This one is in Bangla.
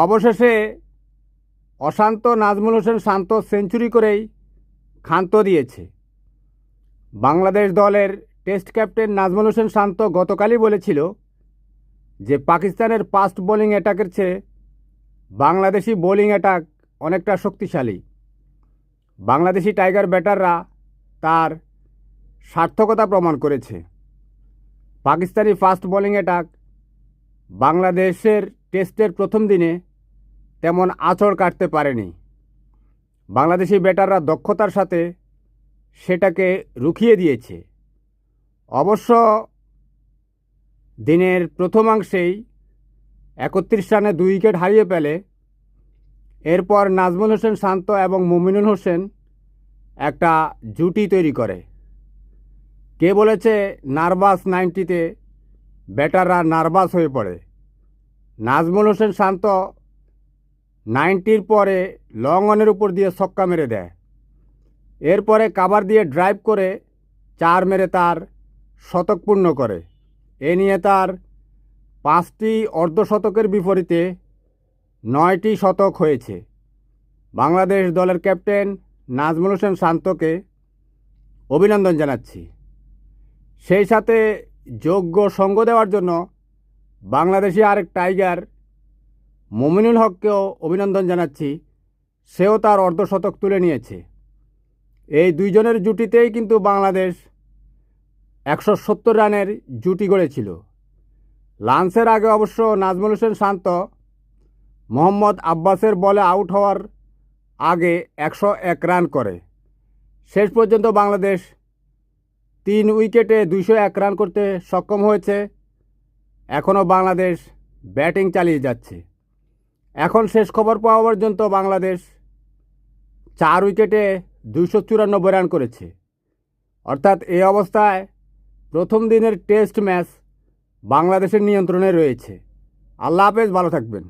অবশেষে অশান্ত নাজমুল হোসেন শান্ত সেঞ্চুরি করেই ক্ষান্ত দিয়েছে। বাংলাদেশ দলের টেস্ট ক্যাপ্টেন নাজমুল হোসেন শান্ত গতকালই বলেছিল যে পাকিস্তানের ফাস্ট বোলিং অ্যাটাকের চেয়ে বাংলাদেশি বোলিং অ্যাটাক অনেকটা শক্তিশালী। বাংলাদেশি টাইগার ব্যাটাররা তার সার্থকতা প্রমাণ করেছে। পাকিস্তানি ফাস্ট বোলিং অ্যাটাক বাংলাদেশের টেস্টের প্রথম দিনে তেমন আঁচড় কাটতে পারেনি। বাংলাদেশি ব্যাটাররা দক্ষতার সাথে সেটাকে রুখিয়ে দিয়েছে। অবশ্য দিনের প্রথমাংশেই ৩১ রানে ২ উইকেট হারিয়ে ফেলে। এরপর নাজমুল হোসেন শান্ত এবং মুমিনুল হোসেন একটা জুটি তৈরি করে। কে বলেছে নার্ভাস 90-তে ব্যাটাররা নার্ভাস হয়ে পড়ে? নাজমুল হোসেন শান্ত 90-র পরে লং অনের উপর দিয়ে ছক্কা মেরে দেয়। এরপরে কাভার দিয়ে ড্রাইভ করে 4 মেরে তার শতক পূর্ণ করে। এ নিয়ে তার 5টি অর্ধশতকের বিপরীতে 9টি শতক হয়েছে। বাংলাদেশ দলের ক্যাপ্টেন নাজমুল হোসেন শান্তকে অভিনন্দন জানাচ্ছি। সেই সাথে যোগ্য সঙ্গ দেওয়ার জন্য বাংলাদেশি আরেক টাইগার মুমিনুল হককেও অভিনন্দন জানাচ্ছি। সেও তার অর্ধশতক তুলে নিয়েছে। এই দুইজনের জুটিতেই কিন্তু বাংলাদেশ 170 রানের জুটি গড়েছিল। লাঞ্চের আগে অবশ্য নাজমুল হোসেন শান্ত মোহাম্মদ আব্বাসের বলে আউট হওয়ার আগে 101 রান করে। শেষ পর্যন্ত বাংলাদেশ 3 উইকেটে 201 রান করতে সক্ষম হয়েছে। এখনও বাংলাদেশ ব্যাটিং চালিয়ে যাচ্ছে। এখন শেষ খবর পাওয়া পর্যন্ত বাংলাদেশ 4 উইকেটে 294 রান করেছে। অর্থাৎ এই অবস্থায় প্রথম দিনের টেস্ট ম্যাচ বাংলাদেশের নিয়ন্ত্রণে রয়েছে। আল্লাহ হাফেজ, ভালো থাকবেন।